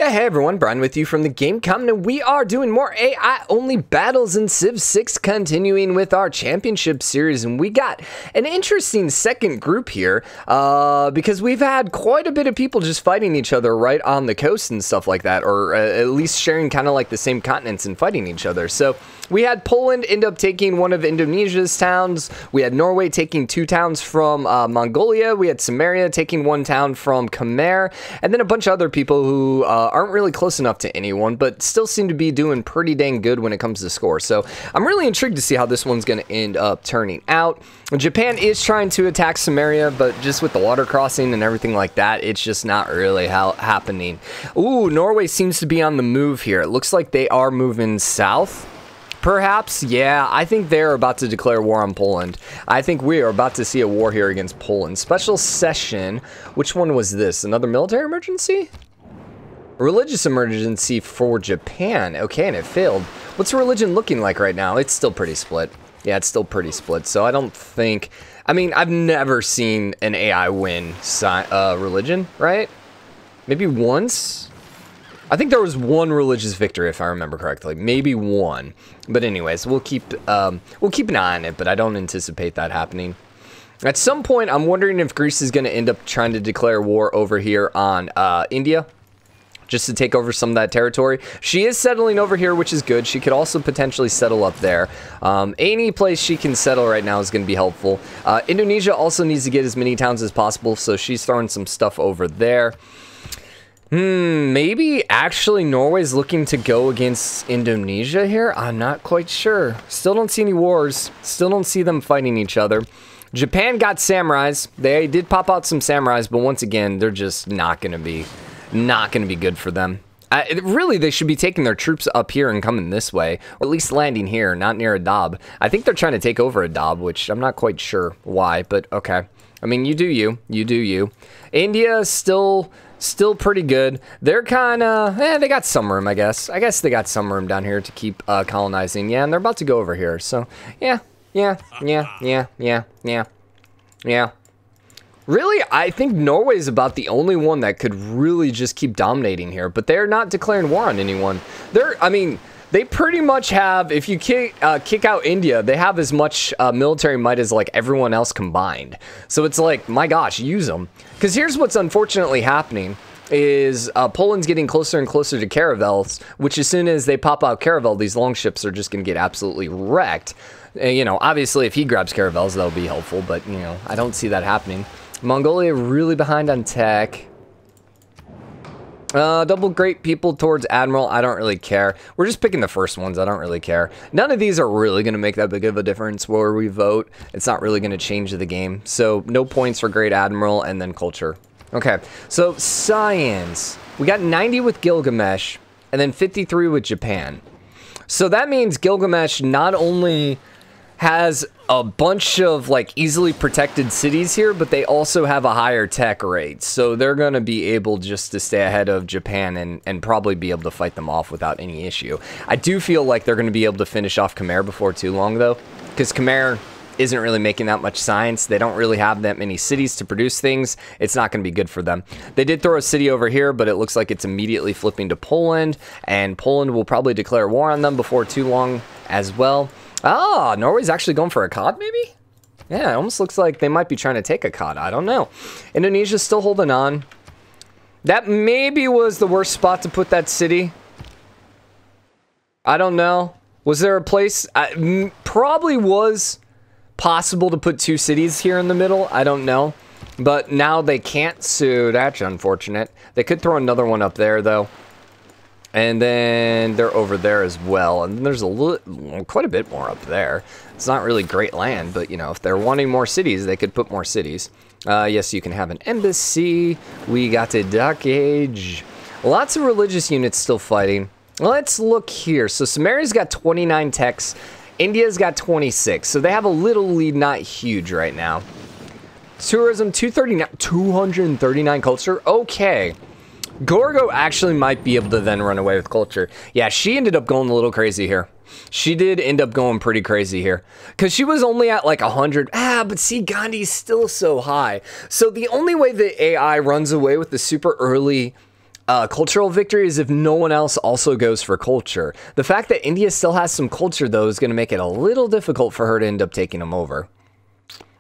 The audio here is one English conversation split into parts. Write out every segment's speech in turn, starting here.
Yeah, hey everyone, Brian with you from the Game Comment, and we are doing more AI-only battles in Civ 6, continuing with our championship series, and we got an interesting second group here, because we've had quite a bit of people just fighting each other right on the coast and stuff like that, or at least sharing kind of like the same continents and fighting each other. So we had Poland end up taking one of Indonesia's towns, we had Norway taking 2 towns from Mongolia, we had Samaria taking 1 town from Khmer, and then a bunch of other people who aren't really close enough to anyone, but still seem to be doing pretty dang good when it comes to score. So I'm really intrigued to see how this one's going to end up turning out. Japan is trying to attack Samaria, but just with the water crossing and everything like that, it's just not really happening. Ooh, Norway seems to be on the move here. It looks like they are moving south. Perhaps, yeah, I think they're about to declare war on Poland. I think we are about to see a war here against Poland. Special session, which one was this? Another military emergency? Religious emergency for Japan. Okay, and it failed. What's religion looking like right now? It's still pretty split. Yeah, it's still pretty split, so I don't think... I mean, I've never seen an AI win religion, right? Maybe once? I think there was one religious victory, if I remember correctly. Maybe one. But anyways, we'll keep an eye on it, but I don't anticipate that happening. At some point, I'm wondering if Greece is going to end up trying to declare war over here on India, just to take over some of that territory. She is settling over here, which is good. She could also potentially settle up there. Any place she can settle right now is going to be helpful. Indonesia also needs to get as many towns as possible, so she's throwing some stuff over there. Maybe actually Norway's looking to go against Indonesia here? I'm not quite sure. Still don't see any wars. Still don't see them fighting each other. Japan got samurais. They did pop out some samurais, but once again, they're just not going to be good for them. Really, they should be taking their troops up here and coming this way, or at least landing here, not near Adab. I think they're trying to take over Adab, which I'm not quite sure why, but okay. I mean, you do you. You do you. India is still pretty good. They're kind of, they got some room, I guess. I guess they got some room down here to keep colonizing. Yeah, and they're about to go over here, so yeah. Really, I think Norway is about the only one that could really just keep dominating here, but they're not declaring war on anyone. I mean, they pretty much have, if you kick out India, they have as much military might as like everyone else combined. So it's like, my gosh, use them. Because here's what's unfortunately happening is Poland's getting closer and closer to caravels, which as soon as they pop out caravel, these longships are just going to get absolutely wrecked. You know, obviously if he grabs caravels, that'll be helpful, but you know, I don't see that happening. Mongolia really behind on tech. Double great people towards Admiral. I don't really care. We're just picking the first ones. I don't really care. None of these are really going to make that big of a difference where we vote. It's not really going to change the game. So no points for Great Admiral and then culture. Okay, so science. We got 90 with Gilgamesh and then 53 with Japan. So that means Gilgamesh not only has a bunch of like easily protected cities here, but they also have a higher tech rate, so they're going to be able just to stay ahead of Japan and probably be able to fight them off without any issue. I do feel like they're going to be able to finish off Khmer before too long though, because Khmer isn't really making that much science. They don't really have that many cities to produce things. It's not going to be good for them. They did throw a city over here, but it looks like it's immediately flipping to Poland, and Poland will probably declare war on them before too long as well. Ah, Norway's actually going for a cod, maybe? Yeah, it almost looks like they might be trying to take a cod. I don't know. Indonesia's still holding on. That maybe was the worst spot to put that city. I don't know. Was there a place? Probably was possible to put 2 cities here in the middle. I don't know. But now they can't, so that's unfortunate. They could throw another one up there, though. And then they're over there as well. And there's quite a bit more up there. It's not really great land, but you know, if they're wanting more cities, they could put more cities. Yes, you can have an embassy. We got a dock age. Lots of religious units still fighting. Let's look here. So Samaria's got 29 techs. India's got 26. So they have a little lead, not huge right now. Tourism, 239 culture. Okay. Gorgo actually might be able to then run away with culture. Yeah, she ended up going a little crazy here. She did end up going pretty crazy here. Because she was only at like 100. But see, Gandhi's still so high. So the only way the AI runs away with the super early Cultural victory is if no one else also goes for culture. The fact that India still has some culture, though, is going to make it a little difficult for her to end up taking them over.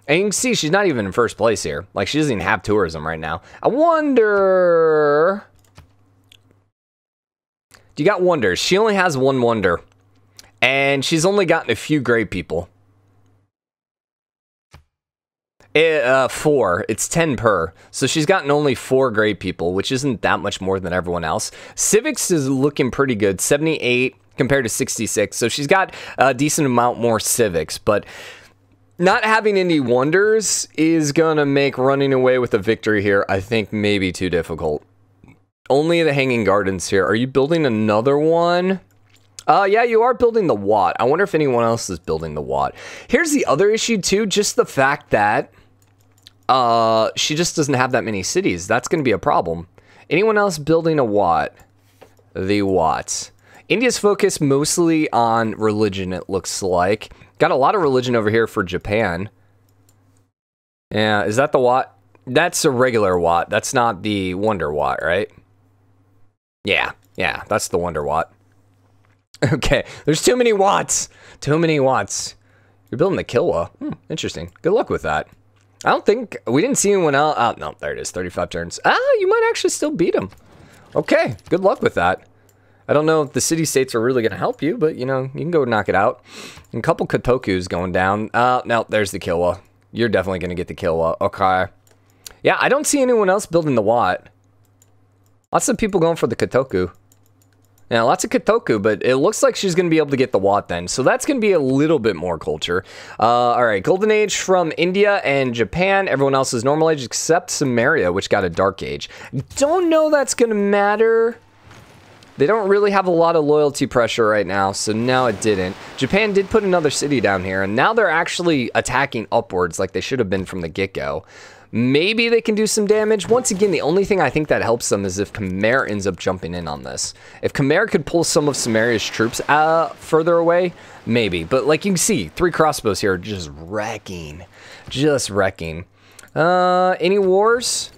And you can see she's not even in first place here. Like, she doesn't even have tourism right now. I wonder... You got wonders. She only has one wonder. And she's only gotten a few great people. 4. It's 10 per. So she's gotten only 4 great people, which isn't that much more than everyone else. Civics is looking pretty good. 78 compared to 66. So she's got a decent amount more civics. But not having any wonders is going to make running away with a victory here, I think, maybe too difficult. Only the Hanging Gardens here. Are you building another one? Yeah, you are building the Wat. I wonder if anyone else is building the Wat. Here's the other issue, too. Just the fact that she just doesn't have that many cities. That's going to be a problem. Anyone else building a Wat? The Wat. India's focused mostly on religion, it looks like. Got a lot of religion over here for Japan. Yeah, is that the Wat? That's a regular Wat. That's not the Wonder Wat, right? Yeah, that's the Wonder Wat. Okay, there's too many Watts. Too many Watts. You're building the Kilwa. Interesting. Good luck with that. I don't think... We didn't see anyone else... Oh, no, there it is. 35 turns. You might actually still beat him. Okay, good luck with that. I don't know if the city-states are really going to help you, but, you know, you can go knock it out. And a couple Kotokus going down. No, there's the Kilwa. You're definitely going to get the Kilwa. Okay. Yeah, I don't see anyone else building the Wat. Lots of people going for the Kotoku. Yeah, lots of Kotoku, but it looks like she's going to be able to get the Wat then. So that's going to be a little bit more culture. All right, Golden Age from India and Japan. Everyone else is Normal Age except Samaria, which got a Dark Age. Don't know that's going to matter. They don't really have a lot of loyalty pressure right now, so now it didn't. Japan did put another city down here, and now they're actually attacking upwards like they should have been from the get-go. Maybe they can do some damage. Once again, the only thing I think that helps them is if Khmer ends up jumping in on this. If Khmer could pull some of Samaria's troops further away, maybe. But like you can see, 3 crossbows here just wrecking. Just wrecking. Any wars?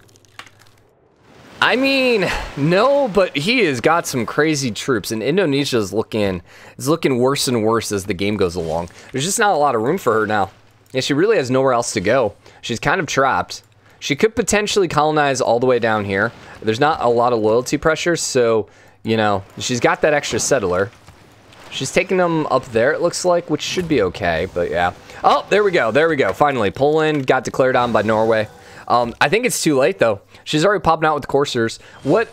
I mean, no, but he has got some crazy troops, and Indonesia is looking worse and worse as the game goes along. There's just not a lot of room for her now. Yeah, she really has nowhere else to go. She's kind of trapped. She could potentially colonize all the way down here. There's not a lot of loyalty pressure, so, you know, she's got that extra settler. She's taking them up there, it looks like, which should be okay, but yeah. Oh, there we go, there we go. Finally, Poland got declared on by Norway. I think it's too late, though. She's already popping out with the coursers. What,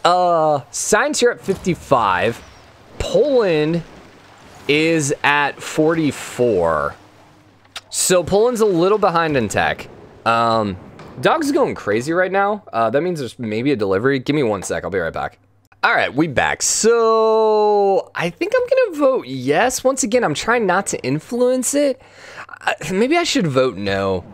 science here at 55. Poland is at 44. So Poland's a little behind in tech. Dog's going crazy right now. That means there's maybe a delivery. Give me 1 sec. I'll be right back. All right, we back. So I think I'm going to vote yes. Once again, I'm trying not to influence it. Maybe I should vote no.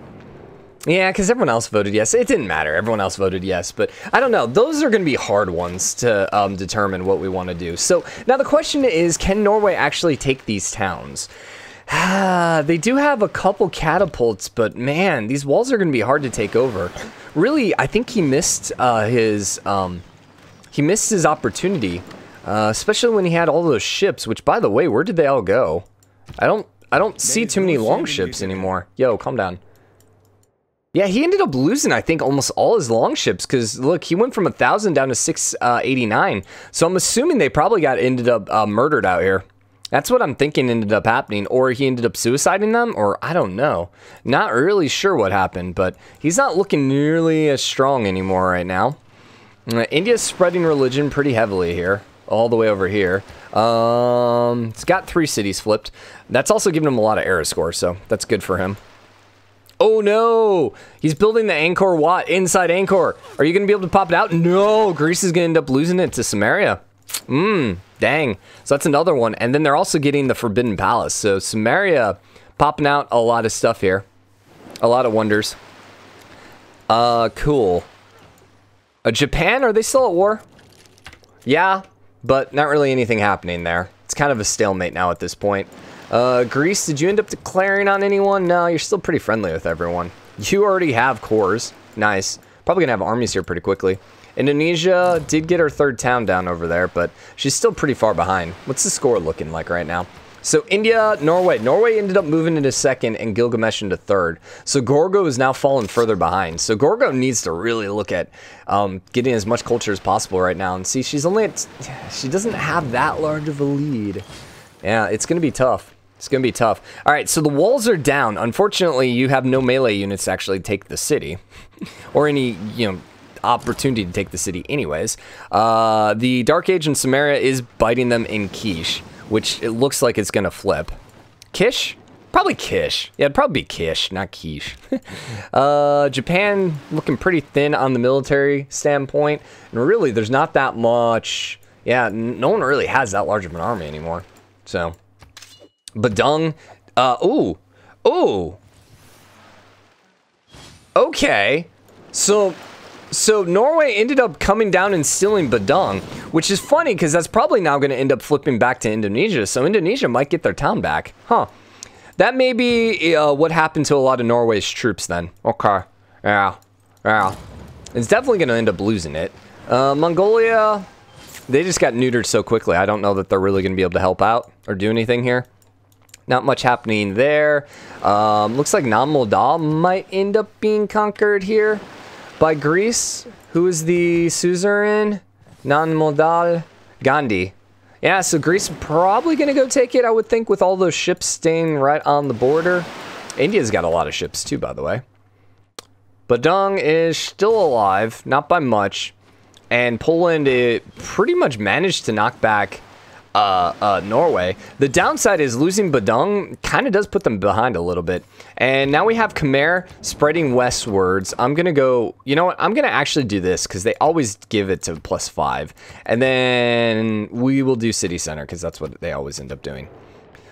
Yeah, because everyone else voted yes. It didn't matter. Everyone else voted yes. But I don't know. Those are going to be hard ones to determine what we want to do. So now the question is, can Norway actually take these towns? They do have a couple catapults, but man, these walls are going to be hard to take over. Really, I think he missed his opportunity, especially when he had all those ships. Which, by the way, where did they all go? I don't see too many longships anymore. Yo, calm down. Yeah, he ended up losing, I think, almost all his longships because look, he went from 1,000 down to 689. So I'm assuming they probably ended up murdered out here. That's what I'm thinking ended up happening, or he ended up suiciding them, or I don't know. Not really sure what happened, but he's not looking nearly as strong anymore right now. India's spreading religion pretty heavily here, all the way over here. It's got 3 cities flipped. That's also giving him a lot of era score, so that's good for him. Oh no! He's building the Angkor Wat inside Angkor. Are you going to be able to pop it out? No! Greece is going to end up losing it to Samaria. Dang. So that's another one. And then they're also getting the Forbidden Palace. So Samaria popping out a lot of stuff here. A lot of wonders. Cool. Japan, are they still at war? Yeah, but not really anything happening there. It's kind of a stalemate now at this point. Greece, did you end up declaring on anyone? No, you're still pretty friendly with everyone. You already have cores. Nice. Probably gonna have armies here pretty quickly. Indonesia did get her third town down over there, but she's still pretty far behind. What's the score looking like right now? So India, Norway. Norway ended up moving into second and Gilgamesh into third. So Gorgo is now falling further behind. So Gorgo needs to really look at getting as much culture as possible right now. And see, she doesn't have that large of a lead. Yeah, it's going to be tough. It's going to be tough. All right, so the walls are down. Unfortunately, you have no melee units to actually take the city. Or any, opportunity to take the city anyways. The Dark Age in Samaria is biting them in Kish, which it looks like it's going to flip. Kish? Probably Kish. Yeah, it'd probably be Kish, not Quiche. Japan looking pretty thin on the military standpoint. And really, there's not that much. Yeah, no one really has that large of an army anymore. So, Badung. Ooh. Okay. So Norway ended up coming down and stealing Badung, which is funny because that's probably now going to end up flipping back to Indonesia. So Indonesia might get their town back. Huh. That may be what happened to a lot of Norway's troops then. Okay. Yeah. It's definitely going to end up losing it. Mongolia, they just got neutered so quickly. I don't know that they're really going to be able to help out or do anything here. Not much happening there. Looks like Namodal might end up being conquered here by Greece. Who is the suzerain? Non-modal. Gandhi. Yeah, so Greece probably going to go take it, I would think, with all those ships staying right on the border. India's got a lot of ships, too, by the way. Badung is still alive, not by much. And Poland, it pretty much managed to knock back Norway. The downside is losing Badung kind of does put them behind a little bit. And now we have Khmer spreading westwards. I'm going to go, you know what? I'm going to actually do this because they always give it to +5. And then we will do city center because that's what they always end up doing.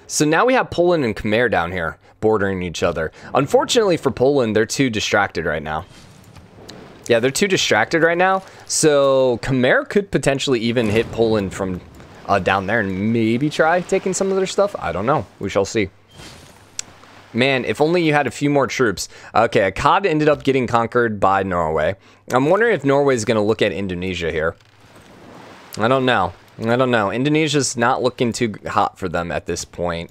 So now we have Poland and Khmer down here bordering each other. Unfortunately for Poland, they're too distracted right now. Yeah, they're too distracted right now. So Khmer could potentially even hit Poland from down there and maybe try taking some of their stuff. I don't know. We shall see. Man, if only you had a few more troops. Okay, Akkad ended up getting conquered by Norway. I'm wondering if Norway's going to look at Indonesia here. I don't know. Indonesia's not looking too hot for them at this point.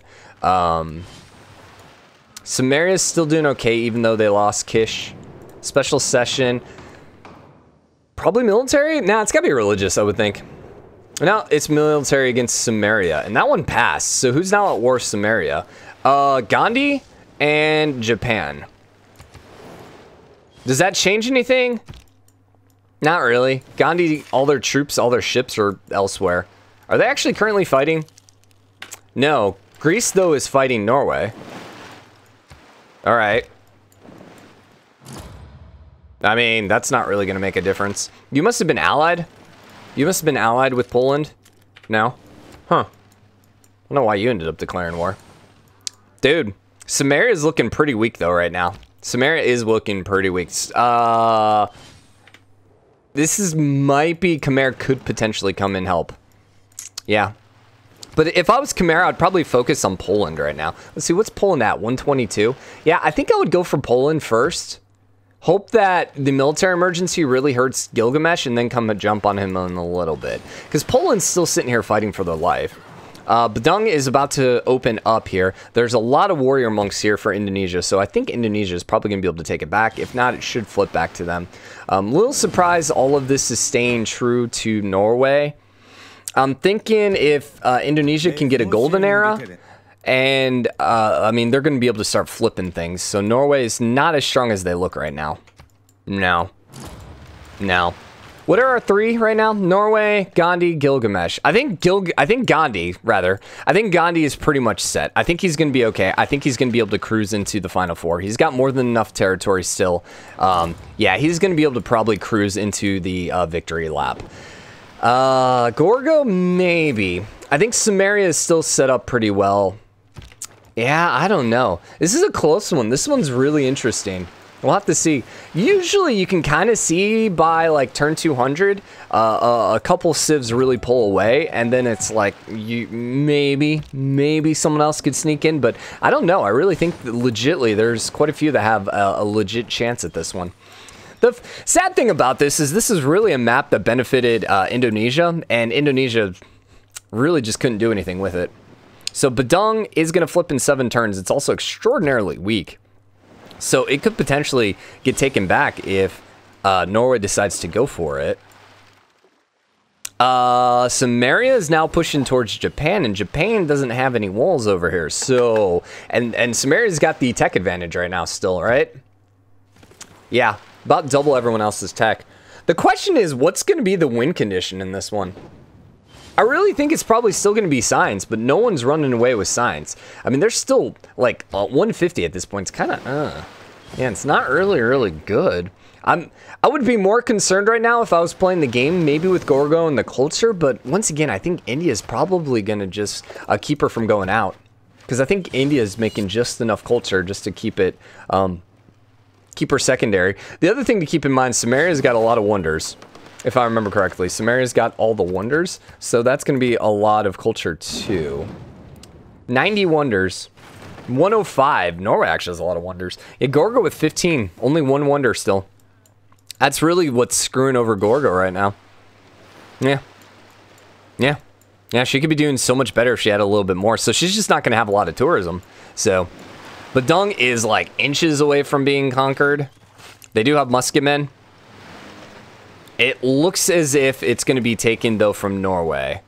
Samaria's still doing okay, even though they lost Kish. Special session. Probably military? Nah, it's got to be religious, I would think. Now it's military against Samaria, and that one passed. So who's now at war with Samaria? Gandhi and Japan. Does that change anything? Not really. Gandhi, all their troops, all their ships are elsewhere. Are they actually currently fighting? No. Greece, though, is fighting Norway. All right. I mean, that's not really going to make a difference. You must have been allied. You must have been allied with Poland? No? Huh. I don't know why you ended up declaring war. Dude, Samaria is looking pretty weak, though, right now. Samaria is looking pretty weak. This might be Khmer could potentially come and help. Yeah. But if I was Khmer, I'd probably focus on Poland right now. Let's see, what's Poland at? 122? Yeah, I think I would go for Poland first. Hope that the military emergency really hurts Gilgamesh and then come and jump on him in a little bit. Because Poland's still sitting here fighting for their life. Badung is about to open up here. There's a lot of warrior monks here for Indonesia, so I think Indonesia is probably going to be able to take it back. If not, it should flip back to them. Little surprised all of this is staying true to Norway. I'm thinking if Indonesia can get a golden era, and I mean, they're going to be able to start flipping things. So Norway is not as strong as they look right now. No. What are our three right now? Norway, Gandhi, Gilgamesh. I think Gandhi is pretty much set. I think he's going to be okay. I think he's going to be able to cruise into the final four. He's got more than enough territory still. Yeah, he's going to be able to probably cruise into the victory lap. Gorgo, maybe. I think Samaria is still set up pretty well. Yeah, I don't know. This is a close one. This one's really interesting. We'll have to see. Usually you can kind of see by like turn 200, a couple civs really pull away, and then it's like maybe someone else could sneak in, but I don't know. I really think that legitly there's quite a few that have a legit chance at this one. The sad thing about this is really a map that benefited Indonesia, and Indonesia really just couldn't do anything with it. So Badung is going to flip in 7 turns. It's also extraordinarily weak. So it could potentially get taken back if Norway decides to go for it. Samaria is now pushing towards Japan, and Japan doesn't have any walls over here. So, and Samaria's got the tech advantage right now still, right? Yeah, about double everyone else's tech. The question is, what's going to be the win condition in this one? I really think it's probably still going to be science, but no one's running away with science. I mean, they're still, like, 150 at this point. It's kind of, yeah, it's not really good. I would be more concerned right now if I was playing the game, maybe with Gorgo and the culture, but once again, I think India's probably going to just keep her from going out. Because I think India's making just enough culture just to keep it, keep her secondary. The other thing to keep in mind, Samaria's got a lot of wonders. If I remember correctly, Samaria's got all the wonders, so that's going to be a lot of culture too. 90 wonders. 105. Norway actually has a lot of wonders. Yeah, Gorgo with 15. Only 1 wonder still. That's really what's screwing over Gorgo right now. Yeah. Yeah. Yeah, she could be doing so much better if she had a little bit more. So she's just not going to have a lot of tourism. So, Badung is like inches away from being conquered. They do have musketmen. It looks as if it's going to be taken, though, from Norway.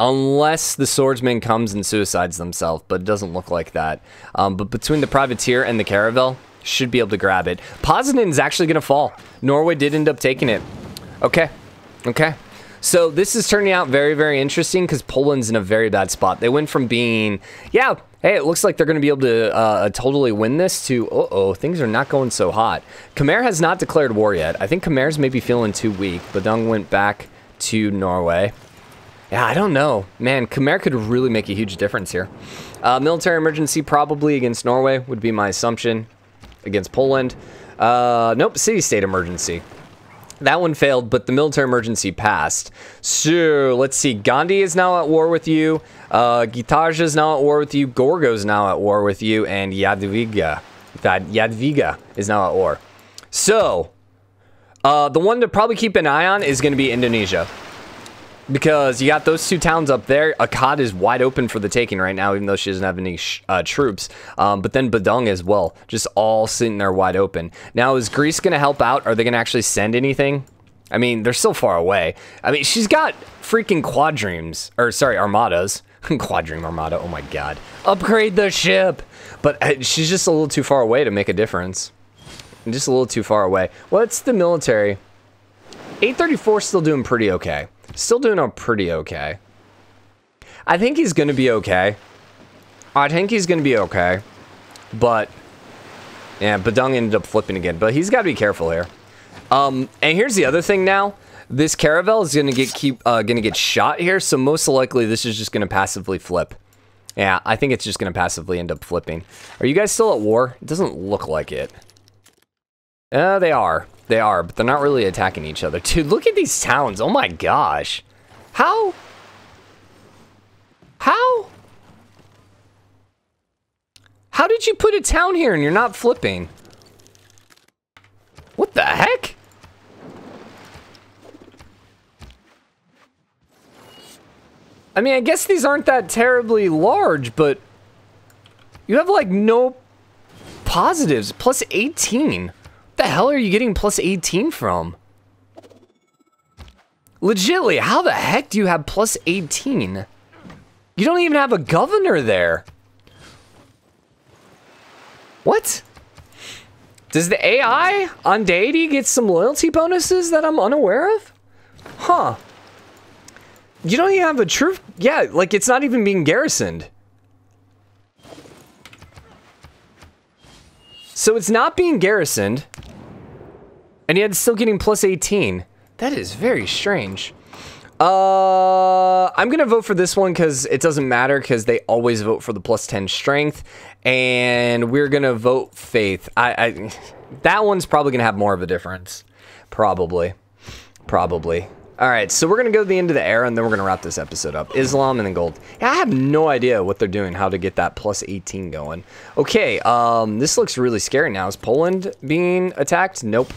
Unless the swordsman comes and suicides themselves, but it doesn't look like that. But between the privateer and the caravel, should be able to grab it. Poznan's actually going to fall. Norway did end up taking it. Okay. Okay. So this is turning out very interesting because Poland's in a very bad spot. They went from being, yeah, hey, it looks like they're going to be able to totally win this to, uh-oh, things are not going so hot. Khmer has not declared war yet. I think Khmer's maybe feeling too weak. Badung went back to Norway. Yeah, I don't know. Man, Khmer could really make a huge difference here. Military emergency probably against Norway would be my assumption. Against Poland. Nope, city-state emergency. That one failed, but the military emergency passed. So, let's see. Gandhi is now at war with you. Gitarja is now at war with you. Gorgo is now at war with you. And Jadwiga is now at war. So, the one to probably keep an eye on is going to be Indonesia. Because you got those 2 towns up there. Akkad is wide open for the taking right now, even though she doesn't have any troops. But then Badung as well. Just all sitting there wide open. Now, is Greece going to help out? Are they going to actually send anything? I mean, they're so far away. I mean, she's got freaking quadremes. Or, sorry, armadas. Quadreme armada. Oh, my God. Upgrade the ship. But she's just a little too far away to make a difference. Just a little too far away. What's the military? 834 still doing pretty okay. Still doing pretty okay. I think he's going to be okay. I think he's going to be okay. But, yeah, Badung ended up flipping again. But he's got to be careful here. And here's the other thing now. This caravel is going to get shot here. So most likely this is just going to passively flip. Yeah, I think it's just going to passively end up flipping. Are you guys still at war? It doesn't look like it. They are. They are, but they're not really attacking each other. Dude, look at these towns. Oh my gosh. How? How? How did you put a town here and you're not flipping? What the heck? I mean, I guess these aren't that terribly large, but you have like no positives. Plus 18. What the hell are you getting plus 18 from? Legitly, how the heck do you have plus 18? You don't even have a governor there. What? Does the AI on deity get some loyalty bonuses that I'm unaware of? Huh. You don't even have a troop. Yeah, like it's not even being garrisoned. So it's not being garrisoned. And yet it's still getting plus 18. That is very strange. I'm going to vote for this one because it doesn't matter because they always vote for the plus 10 strength. And we're going to vote faith. That one's probably going to have more of a difference. Probably. All right, so we're going to go to the end of the era, and then we're going to wrap this episode up. Islam and then gold. Yeah, I have no idea what they're doing, how to get that plus 18 going. Okay, this looks really scary now. Is Poland being attacked? Nope.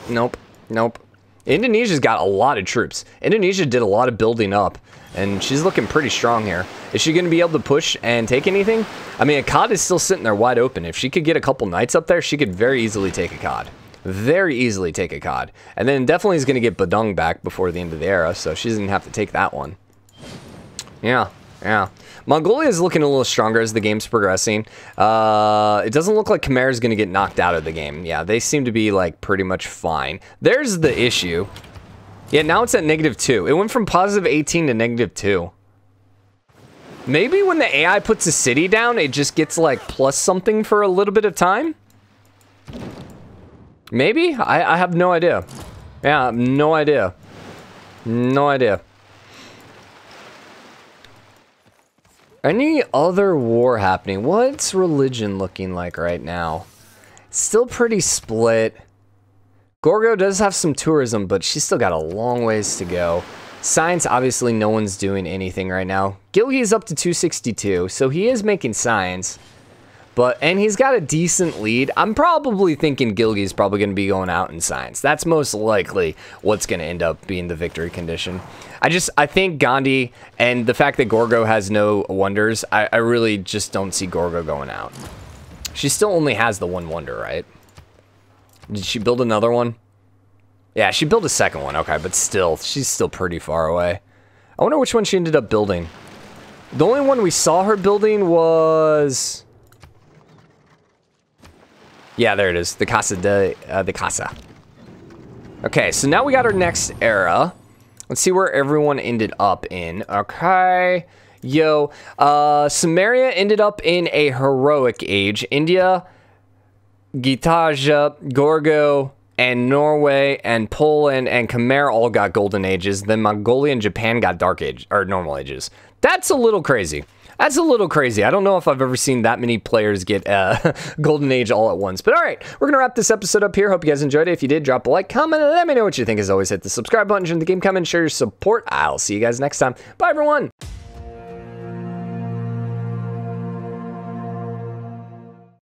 Nope. Nope. Indonesia's got a lot of troops. Indonesia did a lot of building up, and she's looking pretty strong here. Is she going to be able to push and take anything? I mean, Akkad is still sitting there wide open. If she could get a couple knights up there, she could very easily take Akkad. Very easily take Akkad. And then definitely is going to get Badung back before the end of the era, so she doesn't have to take that one. Yeah, yeah. Mongolia is looking a little stronger as the game's progressing. It doesn't look like Khmer is going to get knocked out of the game. Yeah, they seem to be, like, pretty much fine. There's the issue. Yeah, now it's at -2. It went from positive 18 to -2. Maybe when the AI puts a city down, it just gets, like, plus something for a little bit of time? Maybe? I have no idea. Yeah, no idea. No idea. Any other war happening? What's religion looking like right now? Still pretty split. Gorgo does have some tourism, but she's still got a long ways to go. Science, obviously, no one's doing anything right now. Gilgi is up to 262, so he is making science. And he's got a decent lead. I'm probably thinking Gilgi's probably going to be going out in science. That's most likely what's going to end up being the victory condition. I think Gandhi and the fact that Gorgo has no wonders, I really just don't see Gorgo going out. She still only has the one wonder, right? Did she build another one? Yeah, she built a second one. Okay, but still, she's still pretty far away. I wonder which one she ended up building. The only one we saw her building was... Yeah, there it is. The Casa. Okay, so now we got our next era. Let's see where everyone ended up in. Okay. Yo, Sumeria ended up in a heroic age. India, Gitarja, Gorgo, and Norway, and Poland, and Khmer all got golden ages. Then Mongolia and Japan got dark age, or normal ages. That's a little crazy. That's a little crazy. I don't know if I've ever seen that many players get golden age all at once. But all right, we're going to wrap this episode up here. Hope you guys enjoyed it. If you did, drop a like, comment, and let me know what you think. As always, hit the subscribe button, join the game, comment, share your support. I'll see you guys next time. Bye, everyone.